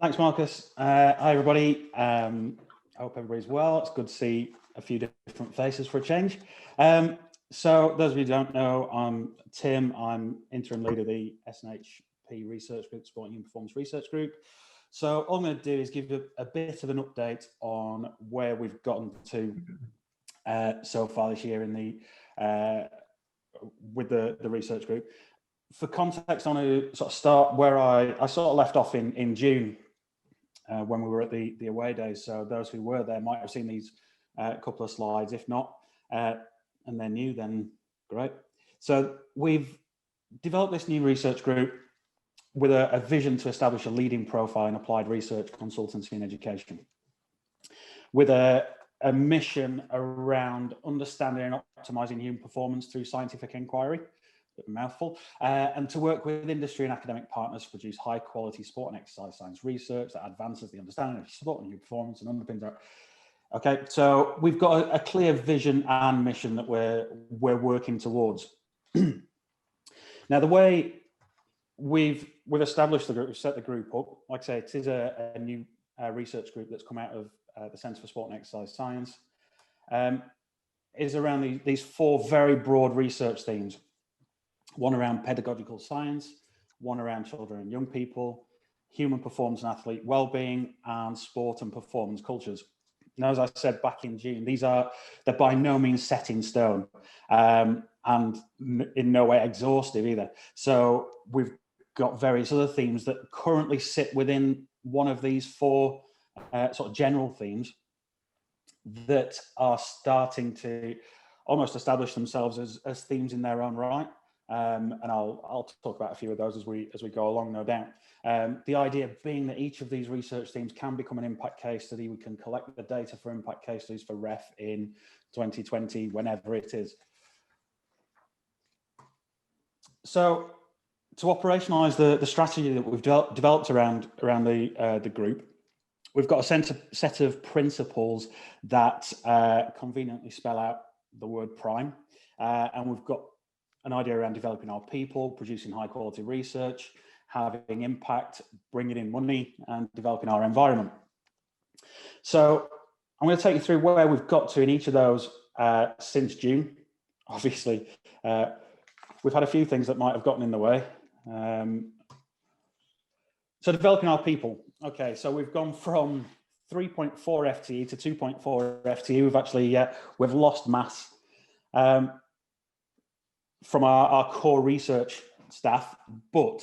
Thanks, Marcus. Hi, everybody. I hope everybody's well. It's good to see a few different faces for a change. So those of you who don't know, I'm Tim. I'm interim leader of the S&HP Research Group, Sport and Performance Research Group. So all I'm going to do is give you a bit of an update on where we've gotten to so far this year in the with the research group. For context, I want to sort of start where I sort of left off in June when we were at the away days. So those who were there might have seen these couple of slides. If not, and they're new, then great. So we've developed this new research group with a vision to establish a leading profile in applied research consultancy and education, with a mission around understanding and optimizing human performance through scientific inquiry, a mouthful, and to work with industry and academic partners to produce high quality sport and exercise science research that advances the understanding of sport and human performance and underpins our. Okay, so we've got a clear vision and mission that we're working towards. Now, the way we've established the group, we've set the group up, like I say, it is a new research group that's come out of the Centre for Sport and Exercise Science, is around these four very broad research themes. One around pedagogical science, one around children and young people, human performance and athlete well-being, and sport and performance cultures. Now, as I said back in June, they're by no means set in stone, and in no way exhaustive either. So we've got various other themes that currently sit within one of these four sort of general themes that are starting to almost establish themselves as themes in their own right. And I'll talk about a few of those as we go along, no doubt. The idea being that each of these research themes can become an impact case study. We can collect the data for impact case studies for REF in 2020, whenever it is. So to operationalize the strategy that we've developed around the group, we've got a set of principles that conveniently spell out the word prime, and we've got an idea around developing our people, producing high quality research, having impact, bringing in money, and developing our environment. So I'm going to take you through where we've got to in each of those since June. Obviously, we've had a few things that might have gotten in the way. So developing our people. Okay, so we've gone from 3.4 FTE to 2.4 FTE. We've lost mass from our core research staff, but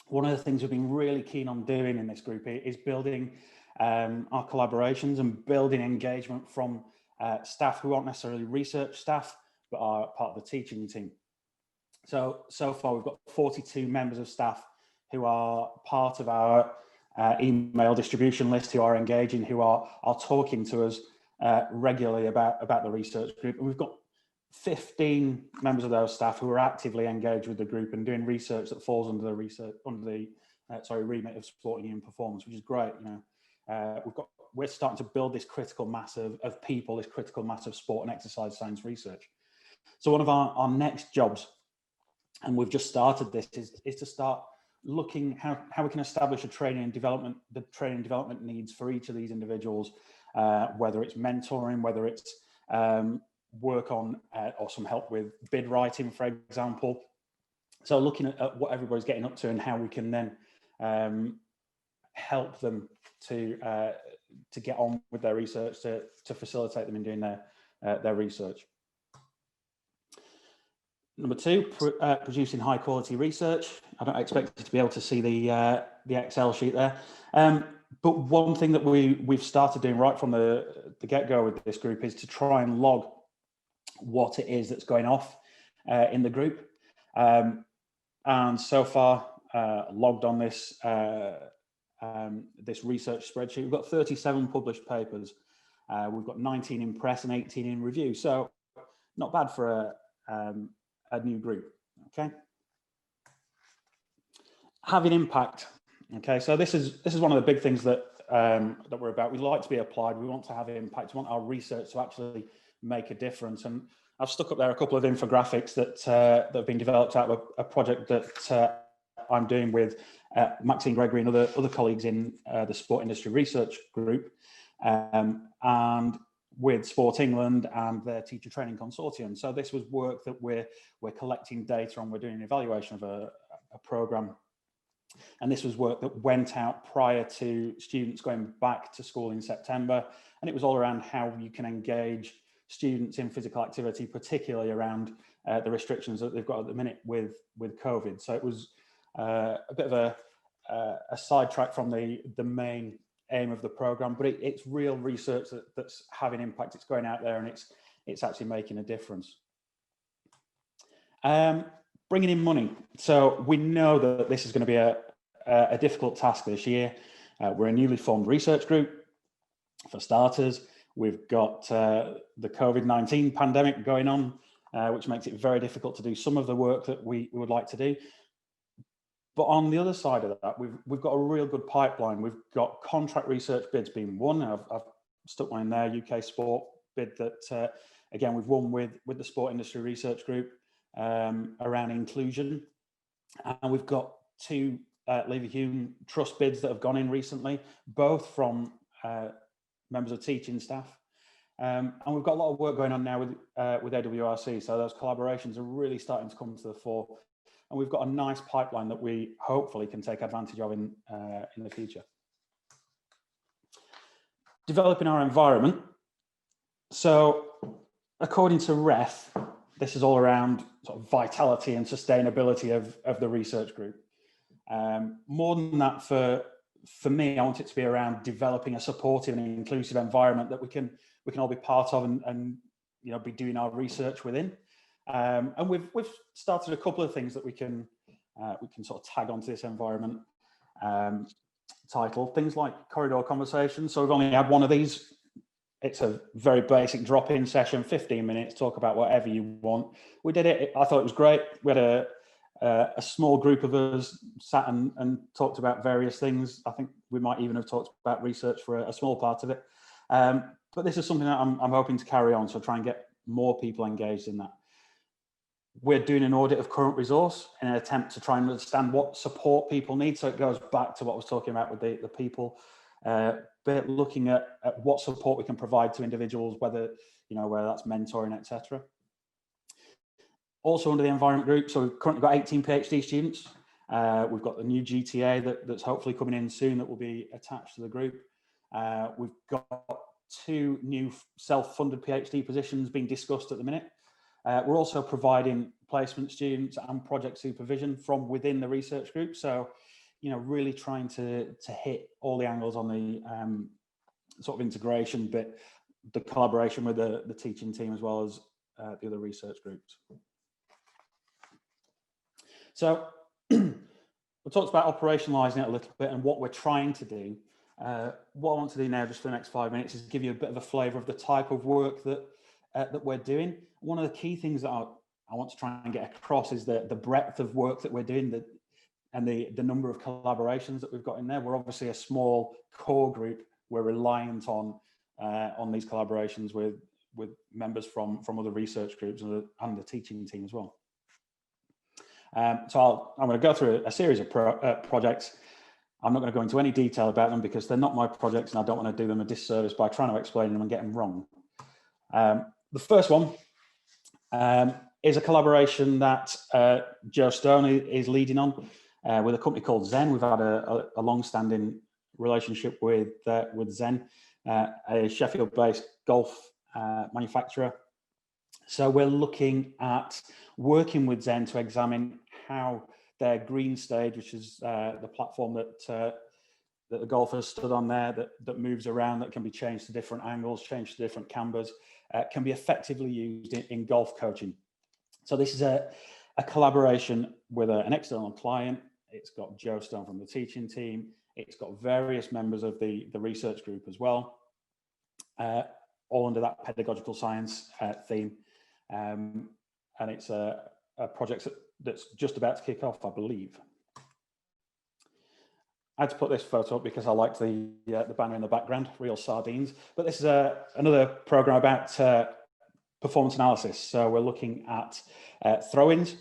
one of the things we've been really keen on doing in this group is building our collaborations and building engagement from staff who aren't necessarily research staff, but are part of the teaching team. So far we've got 42 members of staff who are part of our email distribution list, who are engaging, who are talking to us regularly about the research group. And we've got 15 members of those staff who are actively engaged with the group and doing research that falls under the remit of sport and human performance, which is great. You know, we're starting to build this critical mass of people, this critical mass of sport and exercise science research. So one of our next jobs, and we've just started this, is to start looking how we can establish the training and development needs for each of these individuals, whether it's mentoring, whether it's work on or some help with bid writing, for example. So looking at what everybody's getting up to and how we can then help them to get on with their research, to facilitate them in doing their research. Number two, producing high quality research. I don't expect you to be able to see the Excel sheet there. But one thing that we've started doing right from the get-go with this group is to try and log what it is that's going off in the group. And so far, logged on this this research spreadsheet, we've got 37 published papers. We've got 19 in press and 18 in review. So not bad for a new group. Okay. Having impact. Okay, so this is one of the big things that we're about. We like to be applied. We want to have impact. We want our research to actually make a difference. And I've stuck up there a couple of infographics that have been developed out of a project that I'm doing with Maxine Gregory and other colleagues in the Sport Industry Research Group, and with Sport England and their Teacher Training Consortium. So this was work that we're collecting data on. We're doing an evaluation of a programme. And this was work that went out prior to students going back to school in September. And it was all around how you can engage students in physical activity, particularly around the restrictions that they've got at the minute with COVID. So it was a bit of a sidetrack from the main aim of the programme, but it's real research that's having impact. It's going out there and it's actually making a difference. Bringing in money. So we know that this is going to be a difficult task this year. We're a newly formed research group, for starters. We've got the COVID-19 pandemic going on, which makes it very difficult to do some of the work that we would like to do. But on the other side of that, we've got a real good pipeline. We've got contract research bids being won. I've stuck one in there, UK Sport bid that, again, we've won with the Sport Industry Research Group around inclusion. And we've got 2 Leverhulme Trust bids that have gone in recently, both from members of teaching staff. And we've got a lot of work going on now with AWRC. So those collaborations are really starting to come to the fore. And we've got a nice pipeline that we hopefully can take advantage of in the future. Developing our environment. So according to REF, this is all around sort of vitality and sustainability of the research group. More than that, for me, I want it to be around developing a supportive and inclusive environment that we can all be part of and you know, be doing our research within. And we've started a couple of things that we can sort of tag onto this environment title, things like corridor conversations. So we've only had one of these. It's a very basic drop-in session, 15 minutes, talk about whatever you want. We did it. I thought it was great. We had a small group of us sat and talked about various things. I think we might even have talked about research for a small part of it. But this is something that I'm hoping to carry on, so try and get more people engaged in that. We're doing an audit of current resource in an attempt to try and understand what support people need. So it goes back to what I was talking about with the people, but looking at what support we can provide to individuals, whether that's mentoring, etc. Also under the environment group, so we've currently got 18 PhD students. We've got the new GTA that's hopefully coming in soon that will be attached to the group. We've got 2 new self-funded PhD positions being discussed at the minute. We're also providing placement students and project supervision from within the research group. So, really trying to hit all the angles on the sort of integration bit, the collaboration with the teaching team as well as the other research groups. So we talked about operationalizing it a little bit and what we're trying to do. What I want to do now, just for the next 5 minutes, is give you a bit of a flavour of the type of work that we're doing. One of the key things that I want to try and get across is the breadth of work that we're doing, and the number of collaborations that we've got in there. We're obviously a small core group. We're reliant on these collaborations with members from other research groups and the teaching team as well. So I'm going to go through a series of projects. I'm not going to go into any detail about them because they're not my projects, and I don't want to do them a disservice by trying to explain them and get them wrong. The first one is a collaboration that Joe Stone is leading on with a company called ZEN. We've had a long-standing relationship with ZEN, a Sheffield-based golf manufacturer. So we're looking at working with ZEN to examine how their green stage, which is the platform that the golfers stood on there, that moves around, that can be changed to different angles, changed to different cambers, can be effectively used in golf coaching. So this is a collaboration with an external client. It's got Joe Stone from the teaching team. It's got various members of the research group as well, all under that pedagogical science theme. And it's a project that's just about to kick off, I believe. I had to put this photo up because I liked the banner in the background, real sardines. But this is another program about performance analysis. So we're looking at throw-ins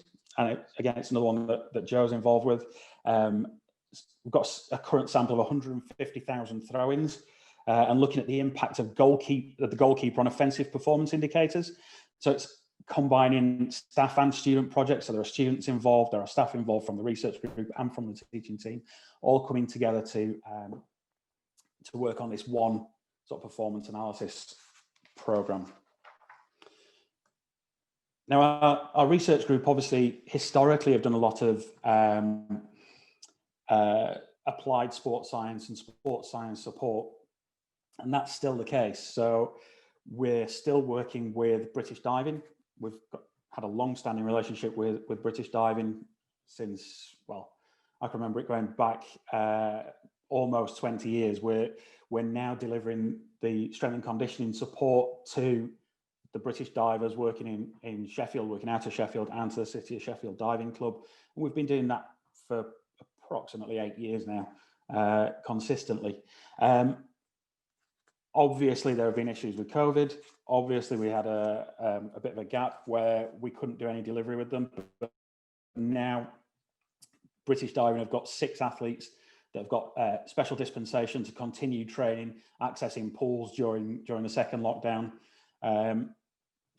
again, it's another one that Joe's involved with. We've got a current sample of 150,000 throw-ins, and looking at the impact of the goalkeeper on offensive performance indicators. So it's combining staff and student projects. So there are students involved, there are staff involved from the research group and from the teaching team, all coming together to work on this one sort of performance analysis program. Now, our research group obviously historically have done a lot of applied sports science and sports science support, and that's still the case. So we're still working with British Diving. We've had a long-standing relationship with British Diving since, well, I can remember it going back almost 20 years. We're now delivering the strength and conditioning support to the British divers working in Sheffield, working out of Sheffield, and to the City of Sheffield Diving Club. And we've been doing that for approximately 8 years now, consistently. Obviously, there have been issues with COVID. Obviously, we had a bit of a gap where we couldn't do any delivery with them. But now, British Diving have got 6 athletes that have got special dispensation to continue training, accessing pools during the second lockdown.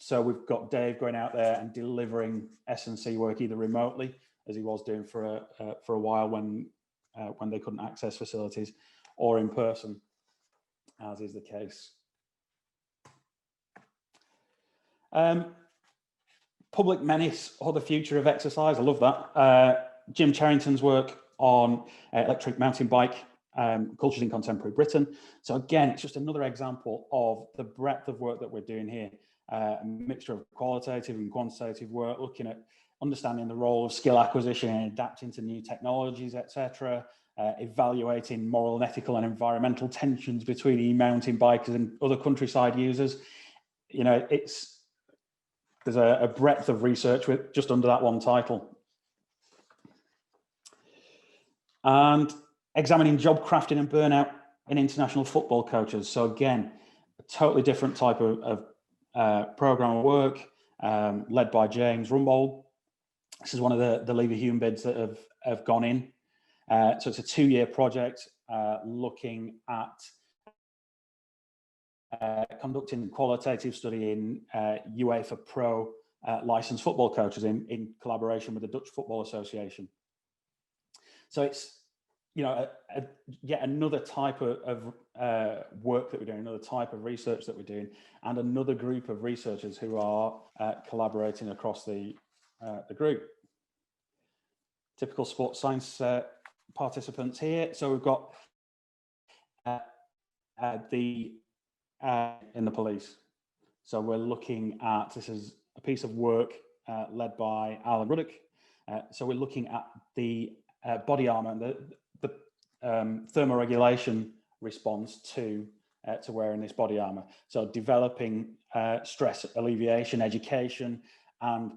So we've got Dave going out there and delivering S&C work either remotely, as he was doing for a while when they couldn't access facilities, or in person, as is the case. Public Menace, or the future of exercise. I love that. Jim Charrington's work on electric mountain bike cultures in contemporary Britain. So again, it's just another example of the breadth of work that we're doing here. A mixture of qualitative and quantitative work, looking at understanding the role of skill acquisition and adapting to new technologies, etc. Evaluating moral and ethical and environmental tensions between e-mountain bikers and other countryside users. You know, there's a breadth of research with just under that one title. And examining job crafting and burnout in international football coaches. So again, a totally different type of program of work, led by James Rumbold. This is one of the Lever Hume bids that have gone in. So it's a 2-year project looking at conducting qualitative study in UEFA Pro licensed football coaches in collaboration with the Dutch Football Association. So it's, you know, yet another type of work that we're doing, another type of research that we're doing, and another group of researchers who are collaborating across the group. Typical sports science participants here. So we've got in the police. So we're looking at, this is a piece of work led by Alan Ruddock. So we're looking at the body armor and the thermoregulation response to wearing this body armor. So developing stress alleviation, education, and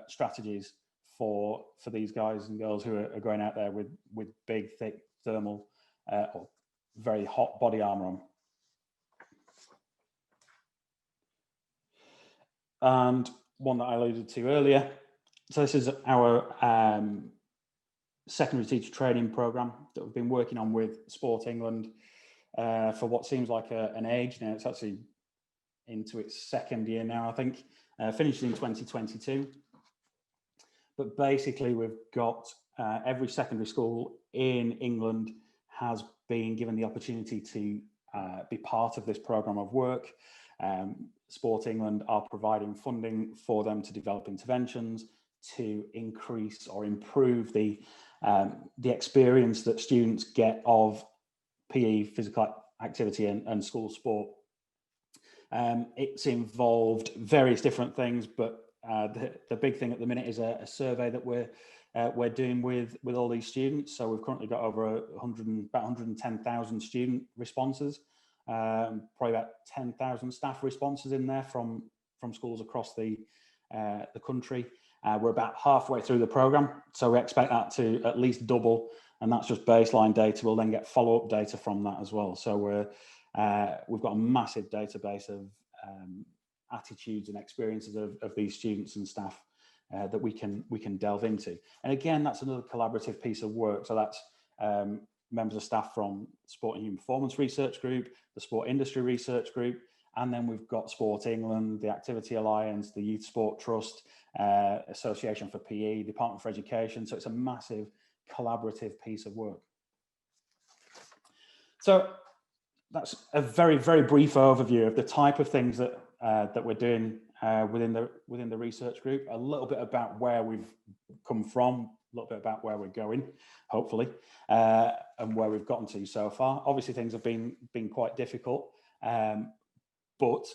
strategies for these guys and girls who are going out there with big, thick thermal or very hot body armor on. And one that I alluded to earlier. So this is our secondary teacher training program that we've been working on with Sport England for what seems like an age now. It's actually into its 2nd year now, I think, finished in 2022. But basically we've got every secondary school in England has been given the opportunity to be part of this program of work. Sport England are providing funding for them to develop interventions to increase or improve the experience that students get of PE, physical activity, and school sport. It's involved various different things, but the big thing at the minute is a survey that we're doing with all these students. So we've currently got over about 110,000 student responses, probably about 10,000 staff responses in there from schools across the country. We're about halfway through the program, so we expect that to at least double, and that's just baseline data. We'll then get follow-up data from that as well. So we've got a massive database of attitudes and experiences of these students and staff that we can delve into. And again, that's another collaborative piece of work. So that's members of staff from Sport and Human Performance Research Group, the Sport Industry Research Group, and then we've got Sport England, the Activity Alliance, the Youth Sport Trust, Association for PE, Department for Education. So it's a massive collaborative piece of work. So that's a very, very brief overview of the type of things that that we're doing within the research group. A little bit about where we've come from, a little bit about where we're going, hopefully, and where we've gotten to so far. Obviously, things have been quite difficult, but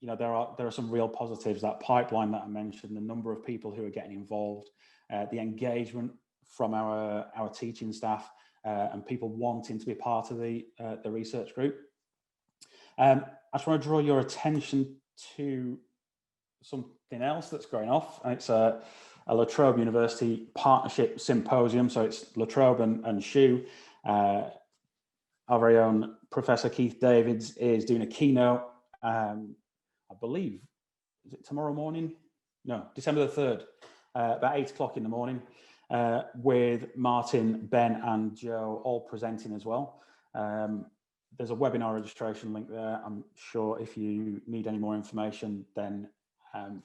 you know there are some real positives. That pipeline that I mentioned, the number of people who are getting involved, the engagement from our teaching staff, and people wanting to be part of the research group. I just want to draw your attention to something else that's going off, and it's a La Trobe University Partnership Symposium. So it's La Trobe and SHU. Our very own Professor Keith Davids is doing a keynote, I believe, is it tomorrow morning? No, December the 3rd, about 8 o'clock in the morning, with Martin, Ben and Joe all presenting as well. There's a webinar registration link there. I'm sure if you need any more information, then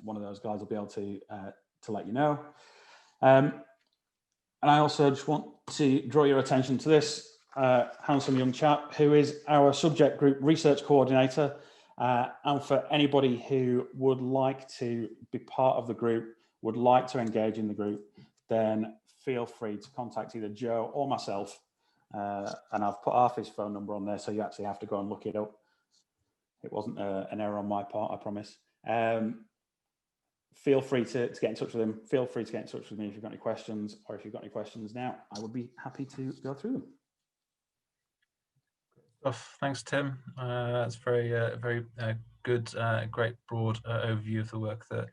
one of those guys will be able to let you know. And I also just want to draw your attention to this handsome young chap who is our subject group research coordinator. And for anybody who would like to be part of the group, would like to engage in the group, then feel free to contact either Joe or myself. And I've put Arthur's phone number on there, so you actually have to go and look it up. It wasn't an error on my part, I promise. Feel free to get in touch with him. Feel free to get in touch with me if you've got any questions, or if you've got any questions now, I would be happy to go through them. Thanks, Tim. That's very good, great broad overview of the work that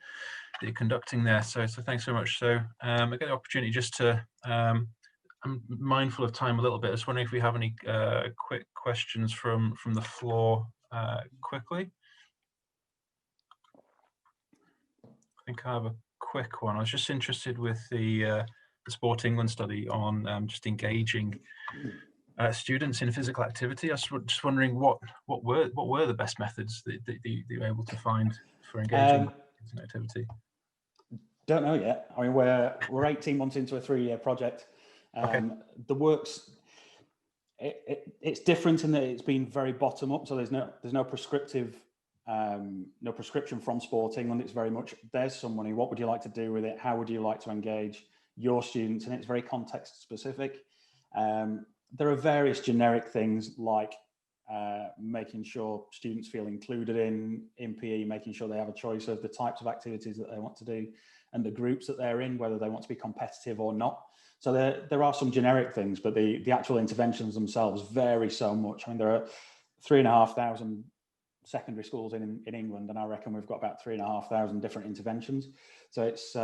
you're conducting there. So thanks so much. So I get the opportunity just to, I'm mindful of time a little bit. I was wondering if we have any quick questions from the floor quickly. I think I have a quick one. I was just interested with the Sport England study on just engaging students in physical activity. I was just wondering what were the best methods that you were able to find for engaging in activity? Don't know yet. I mean, we're 18 months into a 3-year project. Okay. The work's it's different in that it's been very bottom up. So there's no prescriptive no prescription from Sport England. It's very much there's some money. What would you like to do with it? How would you like to engage your students? And it's very context specific. There are various generic things like making sure students feel included in PE, making sure they have a choice of the types of activities that they want to do and the groups that they're in, whether they want to be competitive or not. So there are some generic things, but the actual interventions themselves vary so much. I mean, there are 3,500 secondary schools in England, and I reckon we've got about 3,500 different interventions. So it's,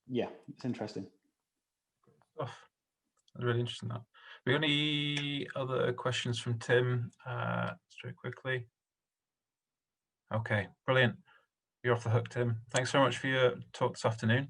yeah, it's interesting. That's really interesting. That. Have we got any other questions from Tim? Straight quickly. Okay, brilliant. You're off the hook, Tim. Thanks so much for your talk this afternoon.